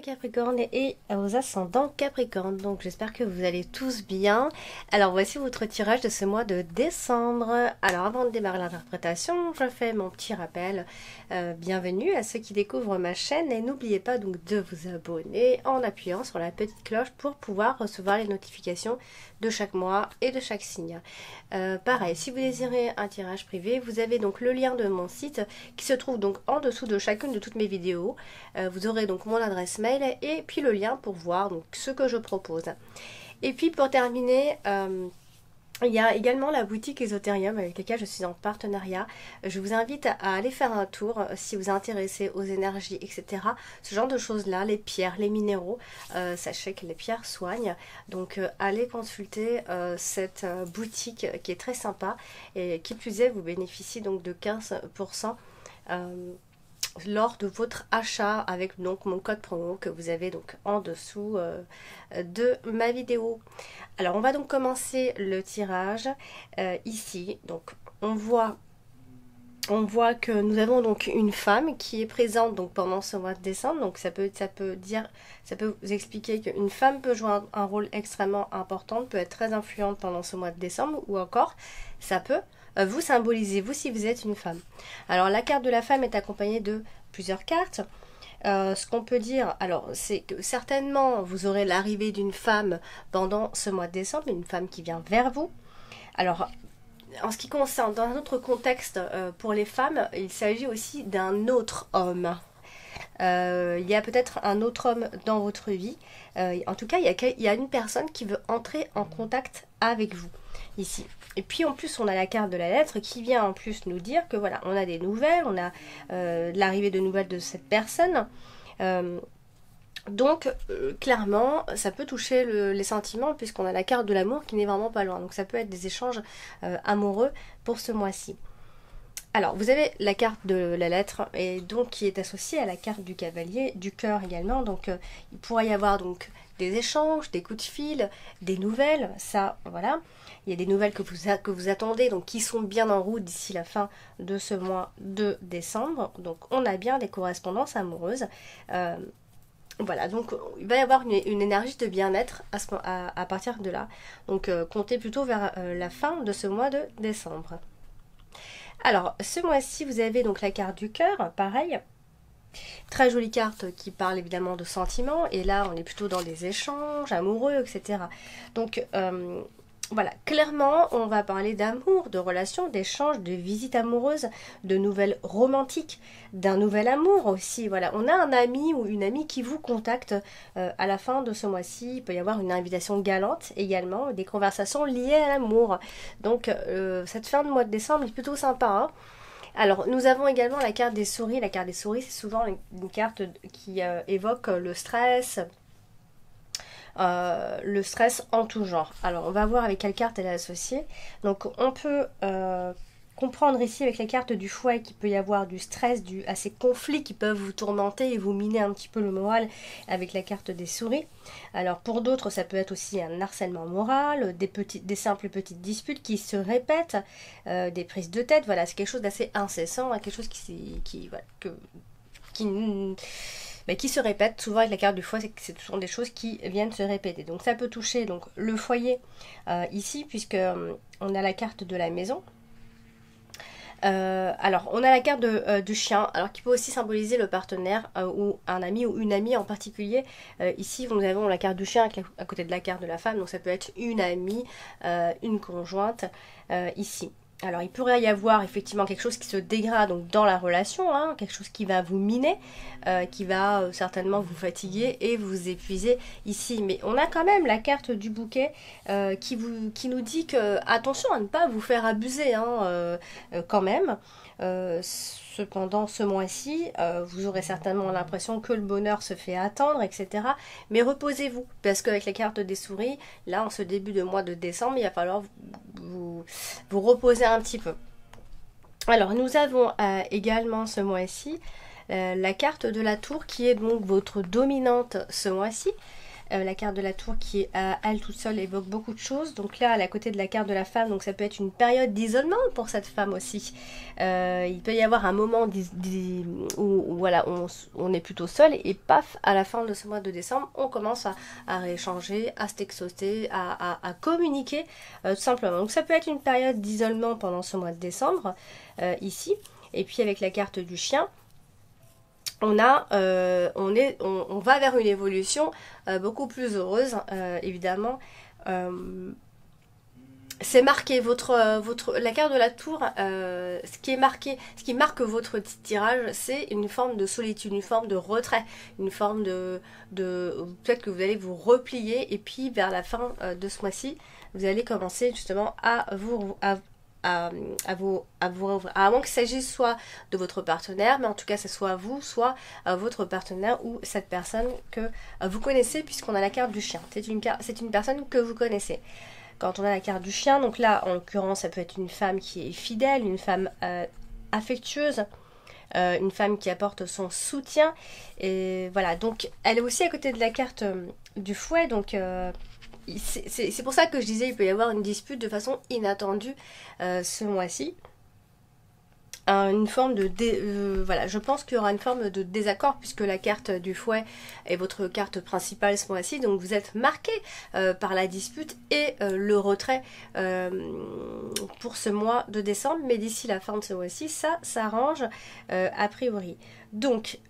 les Capricornes et aux ascendants Capricorne. Donc j'espère que vous allez tous bien. Alors voici votre tirage de ce mois de décembre. Alors avant de démarrer l'interprétation, je fais mon petit rappel. Bienvenue à ceux qui découvrent ma chaîne et n'oubliez pas donc de vous abonner en appuyant sur la petite cloche pour pouvoir recevoir les notifications de chaque mois et de chaque signe. Pareil, si vous désirez un tirage privé, vous avez donc le lien de mon site qui se trouve donc en dessous de chacune de toutes mes vidéos. Vous aurez donc mon adresse mail et puis le lien pour voir donc ce que je propose. Et puis pour terminer, il y a également la boutique Esoterium avec laquelle je suis en partenariat. Je vous invite à aller faire un tour si vous êtes intéressé aux énergies, etc. Ce genre de choses-là, les pierres, les minéraux. Sachez que les pierres soignent. Donc allez consulter cette boutique qui est très sympa. Et qui plus est, vous bénéficiez donc de 15% lors de votre achat avec donc mon code promo que vous avez donc en dessous de ma vidéo. Alors on va donc commencer le tirage ici. Donc on voit que nous avons donc une femme qui est présente donc pendant ce mois de décembre. Donc ça peut vous expliquer qu'une femme peut jouer un rôle extrêmement important, peut être très influente pendant ce mois de décembre, ou encore ça peut vous symbolisez, vous, si vous êtes une femme. Alors la carte de la femme est accompagnée de plusieurs cartes. Ce qu'on peut dire, alors c'est que certainement vous aurez l'arrivée d'une femme pendant ce mois de décembre, une femme qui vient vers vous. Alors en ce qui concerne, dans un autre contexte pour les femmes, il s'agit aussi d'un autre homme. Il y a peut-être un autre homme dans votre vie. En tout cas, il y a une personne qui veut entrer en contact avec vous ici. Et puis en plus, on a la carte de la lettre qui vient en plus nous dire que voilà, on a des nouvelles, on a l'arrivée de nouvelles de cette personne. Donc clairement, ça peut toucher les sentiments puisqu'on a la carte de l'amour qui n'est vraiment pas loin. Donc ça peut être des échanges amoureux pour ce mois-ci. Alors, vous avez la carte de la lettre et donc qui est associée à la carte du cavalier, du cœur également. Donc, il pourrait y avoir donc des échanges, des coups de fil, des nouvelles. Ça, voilà. Il y a des nouvelles que vous attendez, donc qui sont bien en route d'ici la fin de ce mois de décembre. Donc, on a bien des correspondances amoureuses. Voilà, donc il va y avoir une énergie de bien-être à partir de là. Donc, comptez plutôt vers la fin de ce mois de décembre. Alors, ce mois-ci, vous avez donc la carte du cœur, pareil. Très jolie carte qui parle évidemment de sentiments. Et là, on est plutôt dans des échanges amoureux, etc. Donc, voilà, clairement, on va parler d'amour, de relations, d'échanges, de visites amoureuses, de nouvelles romantiques, d'un nouvel amour aussi. Voilà, on a un ami ou une amie qui vous contacte à la fin de ce mois-ci. Il peut y avoir une invitation galante également, des conversations liées à l'amour. Donc, cette fin de mois de décembre est plutôt sympa, hein. Alors, nous avons également la carte des souris. La carte des souris, c'est souvent une carte qui évoque le stress, en tout genre. Alors on va voir avec quelle carte elle est associée. Donc on peut comprendre ici avec les cartes du fouet qu'il peut y avoir du stress dû à ces conflits qui peuvent vous tourmenter et vous miner un petit peu le moral avec la carte des souris. Alors pour d'autres ça peut être aussi un harcèlement moral, des simples petites disputes qui se répètent, des prises de tête. Voilà, c'est quelque chose d'assez incessant, hein, quelque chose qui se répète souvent avec la carte du foie. Ce sont des choses qui viennent se répéter. Donc ça peut toucher donc le foyer ici, puisque on a la carte de la maison. Alors on a la carte du chien, alors qui peut aussi symboliser le partenaire ou un ami ou une amie en particulier. Ici nous avons la carte du chien à côté de la carte de la femme, donc ça peut être une amie, une conjointe ici. Alors, il pourrait y avoir effectivement quelque chose qui se dégrade donc, dans la relation, hein, quelque chose qui va vous miner, qui va certainement vous fatiguer et vous épuiser ici. Mais on a quand même la carte du bouquet qui nous dit que attention à ne pas vous faire abuser, hein, quand même. Cependant, ce mois-ci, vous aurez certainement l'impression que le bonheur se fait attendre, etc. Mais reposez-vous, parce qu'avec les cartes des souris, là, en ce début de mois de décembre, il va falloir vous reposer un petit peu. Alors, nous avons également ce mois-ci la carte de la tour qui est donc votre dominante ce mois-ci. La carte de la tour qui, à elle toute seule, évoque beaucoup de choses. Donc là, à côté de la carte de la femme, donc ça peut être une période d'isolement pour cette femme aussi. Il peut y avoir un moment où voilà, on est plutôt seul et paf, à la fin de ce mois de décembre, on commence à rééchanger, à se textoter, à communiquer tout simplement. Donc ça peut être une période d'isolement pendant ce mois de décembre, ici. Et puis avec la carte du chien, on va vers une évolution beaucoup plus heureuse, évidemment. C'est marqué la carte de la tour, ce qui marque votre tirage, c'est une forme de solitude, une forme de retrait, une forme de peut-être que vous allez vous replier et puis vers la fin de ce mois-ci, vous allez commencer justement à moins qu'il s'agisse soit de votre partenaire, mais en tout cas ce soit vous, soit votre partenaire ou cette personne que vous connaissez, puisqu'on a la carte du chien. C'est une personne que vous connaissez. Quand on a la carte du chien, donc là en l'occurrence ça peut être une femme qui est fidèle, une femme affectueuse, une femme qui apporte son soutien, et voilà, donc elle est aussi à côté de la carte du fouet, donc c'est pour ça que je disais il peut y avoir une dispute de façon inattendue ce mois-ci. Une forme voilà, je pense qu'il y aura une forme de désaccord puisque la carte du fouet est votre carte principale ce mois-ci, donc vous êtes marqué par la dispute et le retrait pour ce mois de décembre, mais d'ici la fin de ce mois-ci, ça s'arrange a priori. Donc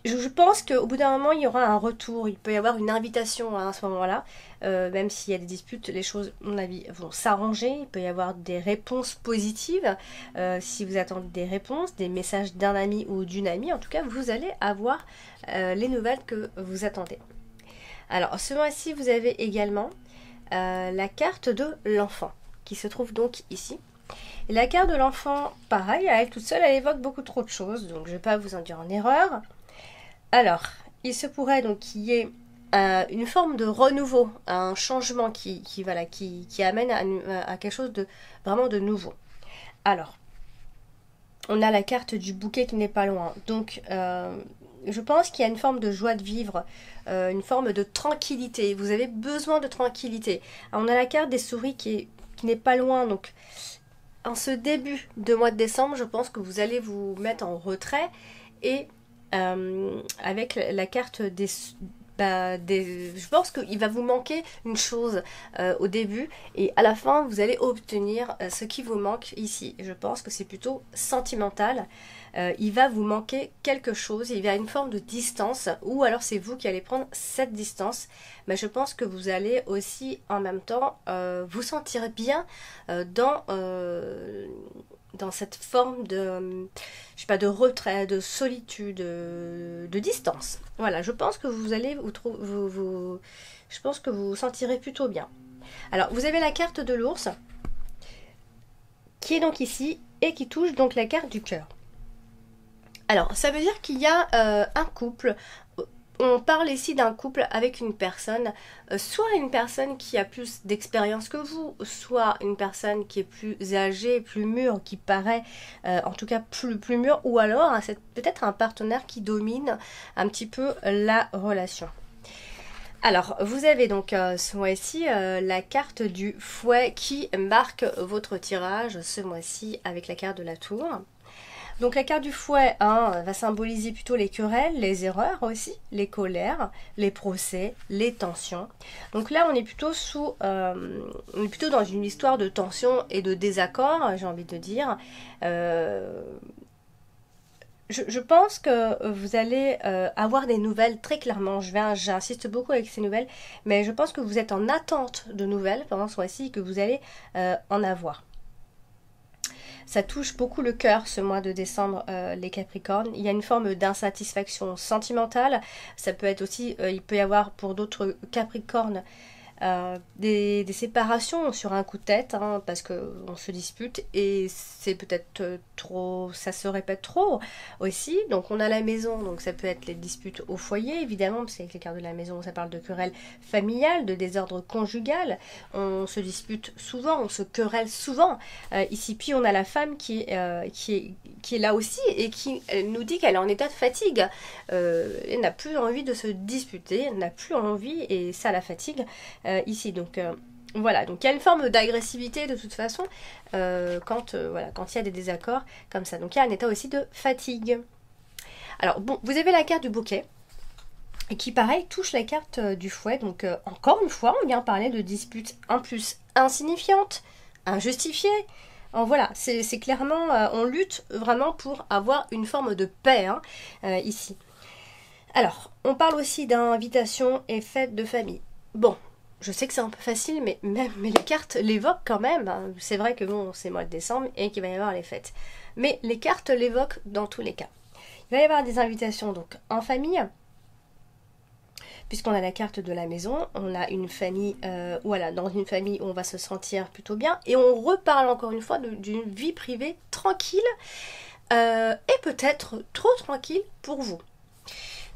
je pense qu'au bout d'un moment, il y aura un retour. Il peut y avoir une invitation à ce moment-là. Même s'il y a des disputes, les choses, à mon avis, vont s'arranger. Il peut y avoir des réponses positives. Si vous attendez des réponses, des messages d'un ami ou d'une amie, en tout cas, vous allez avoir les nouvelles que vous attendez. Alors, ce mois-ci, vous avez également la carte de l'enfant, qui se trouve donc ici. Et la carte de l'enfant, pareil, à elle toute seule, elle évoque beaucoup trop de choses. Donc, je ne vais pas vous induire en erreur. Alors, il se pourrait donc qu'il y ait une forme de renouveau, un changement qui amène à quelque chose de vraiment de nouveau. Alors, on a la carte du bouquet qui n'est pas loin. Donc, je pense qu'il y a une forme de joie de vivre, une forme de tranquillité. Vous avez besoin de tranquillité. Alors, on a la carte des souris qui n'est pas loin. Donc, en ce début de mois de décembre, je pense que vous allez vous mettre en retrait et avec la carte je pense qu'il va vous manquer une chose au début et à la fin vous allez obtenir ce qui vous manque ici. Je pense que c'est plutôt sentimental. Il va vous manquer quelque chose, il y a une forme de distance, ou alors c'est vous qui allez prendre cette distance, mais je pense que vous allez aussi en même temps vous sentir bien dans cette forme de, je sais pas, de retrait, de solitude, de distance. Voilà, je pense que vous allez je pense que vous vous sentirez plutôt bien. Alors, vous avez la carte de l'ours, qui est donc ici, et qui touche donc la carte du cœur. Alors, ça veut dire qu'il y a un couple. On parle ici d'un couple avec une personne, soit une personne qui a plus d'expérience que vous, soit une personne qui est plus âgée, plus mûre, qui paraît en tout cas plus mûre, ou alors c'est peut-être un partenaire qui domine un petit peu la relation. Alors, vous avez donc ce mois-ci la carte du fouet qui marque votre tirage ce mois-ci avec la carte de la tour. Donc la carte du fouet va symboliser plutôt les querelles, les erreurs aussi, les colères, les procès, les tensions. Donc là on est plutôt on est plutôt dans une histoire de tension et de désaccord, j'ai envie de dire. Je pense que vous allez avoir des nouvelles très clairement. J'insiste beaucoup avec ces nouvelles, mais je pense que vous êtes en attente de nouvelles pendant ce mois-ci et que vous allez en avoir. Ça touche beaucoup le cœur ce mois de décembre, les Capricornes. Il y a une forme d'insatisfaction sentimentale. Ça peut être aussi, il peut y avoir pour d'autres Capricornes des séparations sur un coup de tête, hein, parce qu'on se dispute et c'est peut-être trop, ça se répète trop aussi. Donc on a la maison, donc ça peut être les disputes au foyer évidemment, parce qu'avec les cartes de la maison ça parle de querelles familiales, de désordre conjugal. On se dispute souvent, on se querelle souvent ici. Puis on a la femme qui est là aussi et qui nous dit qu'elle est en état de fatigue. Elle n'a plus envie de se disputer, elle n'a plus envie et ça la fatigue ici. Donc voilà, donc il y a une forme d'agressivité de toute façon quand il y a des désaccords comme ça. Donc il y a un état aussi de fatigue. Alors bon, vous avez la carte du bouquet et qui pareil touche la carte du fouet. Donc encore une fois, on vient parler de disputes en plus insignifiantes, injustifiées. Voilà, c'est clairement, on lutte vraiment pour avoir une forme de paix hein, ici. Alors, on parle aussi d'invitation et fête de famille. Bon, je sais que c'est un peu facile, mais les cartes l'évoquent quand même. Hein. C'est vrai que bon, c'est mois de décembre et qu'il va y avoir les fêtes. Mais les cartes l'évoquent dans tous les cas. Il va y avoir des invitations donc en famille, puisqu'on a la carte de la maison, on a une famille, voilà, dans une famille où on va se sentir plutôt bien, et on reparle encore une fois d'une vie privée tranquille, et peut-être trop tranquille pour vous.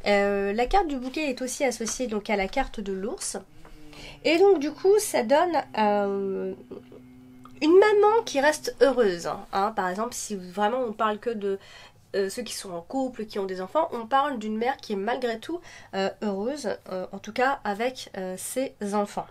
La carte du bouquet est aussi associée donc à la carte de l'ours, et donc du coup ça donne une maman qui reste heureuse. Hein. Par exemple, si vraiment on parle que de ceux qui sont en couple, qui ont des enfants, on parle d'une mère qui est malgré tout heureuse, en tout cas avec ses enfants.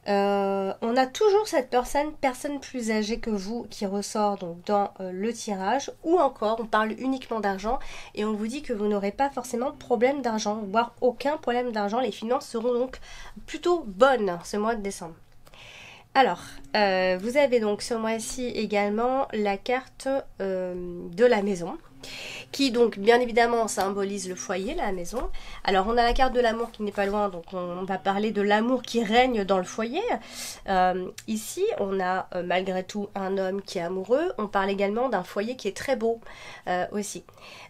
On a toujours cette personne plus âgée que vous qui ressort donc dans le tirage, ou encore on parle uniquement d'argent et on vous dit que vous n'aurez pas forcément de problème d'argent, voire aucun problème d'argent. Les finances seront donc plutôt bonnes ce mois de décembre. Alors, vous avez donc ce mois-ci également la carte de la maison, qui donc bien évidemment symbolise le foyer, la maison. Alors on a la carte de l'amour qui n'est pas loin, donc on va parler de l'amour qui règne dans le foyer. Ici on a malgré tout un homme qui est amoureux, on parle également d'un foyer qui est très beau aussi,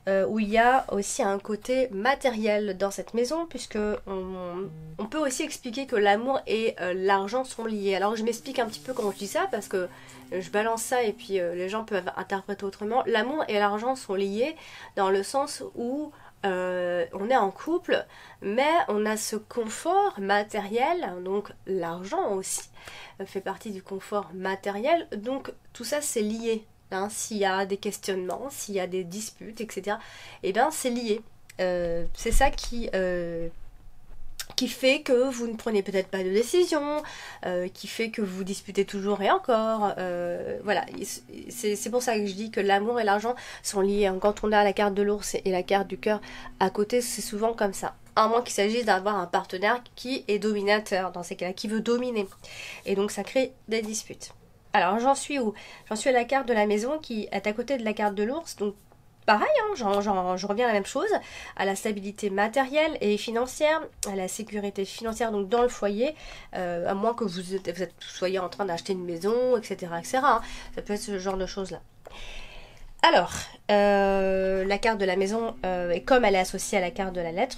où il y a aussi un côté matériel dans cette maison, puisque on peut aussi expliquer que l'amour et l'argent sont liés. Alors je m'explique un petit peu comment je dis ça, parce que je balance ça et puis les gens peuvent interpréter autrement. L'amour et l'argent sont liés dans le sens où on est en couple, mais on a ce confort matériel, donc l'argent aussi fait partie du confort matériel, donc tout ça c'est lié. Hein, s'il y a des questionnements, s'il y a des disputes, etc., et bien c'est lié. C'est ça qui fait que vous ne prenez peut-être pas de décision, qui fait que vous disputez toujours et encore. Voilà, c'est pour ça que je dis que l'amour et l'argent sont liés. Quand on a la carte de l'ours et la carte du cœur à côté, c'est souvent comme ça. À moins qu'il s'agisse d'avoir un partenaire qui est dominateur, dans ces cas-là, qui veut dominer. Et donc ça crée des disputes. Alors j'en suis où? J'en suis à la carte de la maison qui est à côté de la carte de l'ours, donc pareil, hein, je reviens à la même chose, à la stabilité matérielle et financière, à la sécurité financière donc dans le foyer, à moins que vous soyez en train d'acheter une maison, etc. etc. Hein. Ça peut être ce genre de choses-là. Alors, la carte de la maison, et comme elle est associée à la carte de la lettre,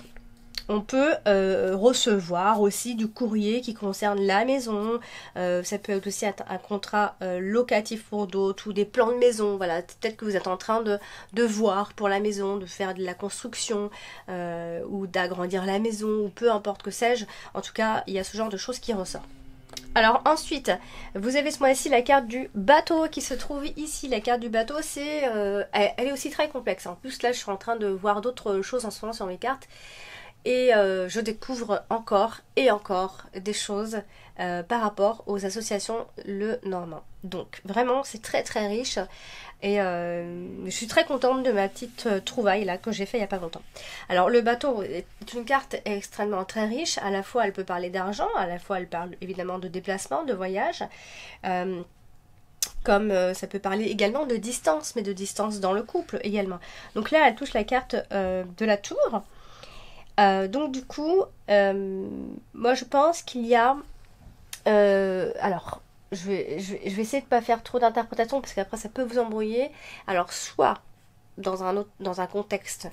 on peut recevoir aussi du courrier qui concerne la maison. Ça peut être aussi un contrat locatif pour d'autres ou des plans de maison. Voilà, peut-être que vous êtes en train de voir pour la maison, de faire de la construction ou d'agrandir la maison ou peu importe que sais-je. En tout cas, il y a ce genre de choses qui ressort. Alors ensuite, vous avez ce mois-ci la carte du bateau qui se trouve ici. La carte du bateau, elle est aussi très complexe. En plus, là, je suis en train de voir d'autres choses en ce moment sur mes cartes. Et je découvre encore et encore des choses par rapport aux associations Lenormand. Donc vraiment c'est très très riche et je suis très contente de ma petite trouvaille là que j'ai fait il n'y a pas longtemps. Alors le bateau est une carte extrêmement très riche, à la fois elle peut parler d'argent, à la fois elle parle évidemment de déplacement, de voyage. Comme ça peut parler également de distance, mais de distance dans le couple également. Donc là elle touche la carte de la tour. Donc du coup, moi je pense qu'il y a... alors, je vais essayer de ne pas faire trop d'interprétation parce qu'après ça peut vous embrouiller. Alors soit dans un contexte.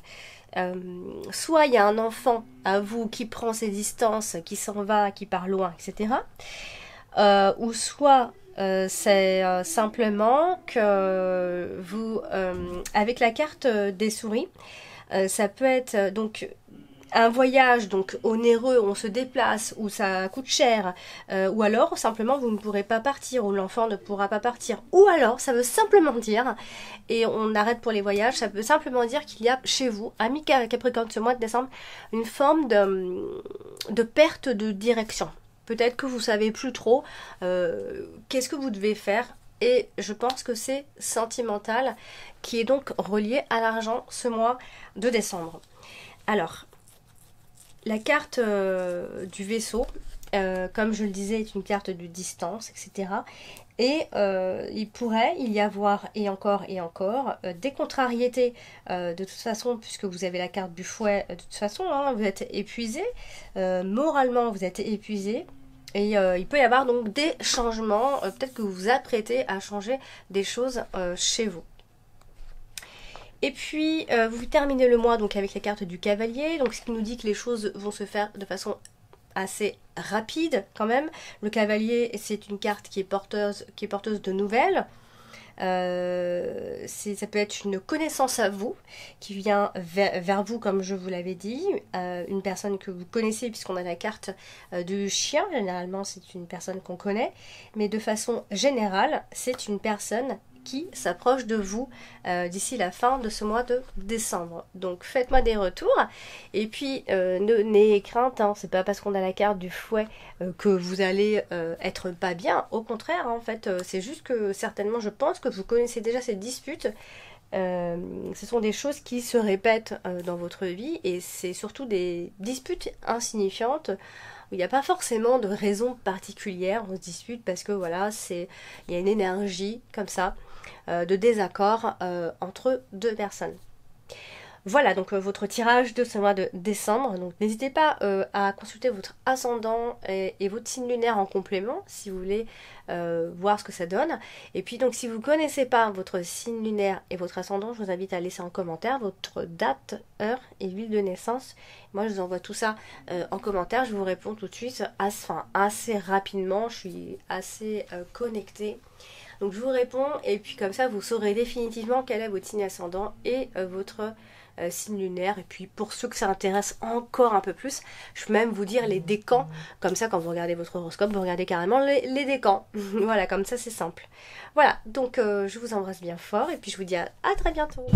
Soit il y a un enfant à vous qui prend ses distances, qui s'en va, qui part loin, etc. Ou soit c'est simplement que vous, avec la carte des souris, ça peut être donc un voyage donc onéreux, on se déplace, où ça coûte cher, ou alors simplement vous ne pourrez pas partir, ou l'enfant ne pourra pas partir, ou alors ça veut simplement dire, et on arrête pour les voyages, ça peut simplement dire qu'il y a chez vous, amis Capricorne, ce mois de décembre, une forme de perte de direction. Peut-être que vous savez plus trop qu'est-ce que vous devez faire. Et je pense que c'est sentimental, qui est donc relié à l'argent ce mois de décembre. Alors, la carte du vaisseau, comme je le disais, est une carte de distance, etc. Et il pourrait y avoir, et encore, des contrariétés. De toute façon, puisque vous avez la carte du fouet, de toute façon, hein, vous êtes épuisé. Moralement, vous êtes épuisé. Et il peut y avoir donc des changements. Peut-être que vous vous apprêtez à changer des choses chez vous. Et puis, vous terminez le mois donc avec la carte du cavalier, donc ce qui nous dit que les choses vont se faire de façon assez rapide quand même. Le cavalier, c'est une carte qui est porteuse de nouvelles. Ça peut être une connaissance à vous qui vient vers vous, comme je vous l'avais dit, une personne que vous connaissez, puisqu'on a la carte du chien. Généralement c'est une personne qu'on connaît, mais de façon générale c'est une personne qui s'approche de vous d'ici la fin de ce mois de décembre. Donc faites-moi des retours, et puis n'ayez crainte, hein, c'est pas parce qu'on a la carte du fouet que vous allez être pas bien. Au contraire, hein, en fait, c'est juste que certainement, je pense que vous connaissez déjà ces disputes. Ce sont des choses qui se répètent dans votre vie, et c'est surtout des disputes insignifiantes où il n'y a pas forcément de raison particulière. On se dispute parce que voilà, il y a une énergie comme ça de désaccord entre deux personnes. Voilà donc votre tirage de ce mois de décembre. Donc n'hésitez pas à consulter votre ascendant et votre signe lunaire en complément si vous voulez voir ce que ça donne. Et puis donc si vous ne connaissez pas votre signe lunaire et votre ascendant, je vous invite à laisser en commentaire votre date, heure et ville de naissance. Moi je vous envoie tout ça en commentaire, je vous réponds tout de suite, assez rapidement, je suis assez connectée. Donc je vous réponds, et puis comme ça vous saurez définitivement quel est votre signe ascendant et votre signe lunaire. Et puis pour ceux que ça intéresse encore un peu plus, je peux même vous dire les décans. Comme ça, quand vous regardez votre horoscope, vous regardez carrément les décans. Voilà, comme ça c'est simple. Voilà, donc je vous embrasse bien fort, et puis je vous dis à très bientôt.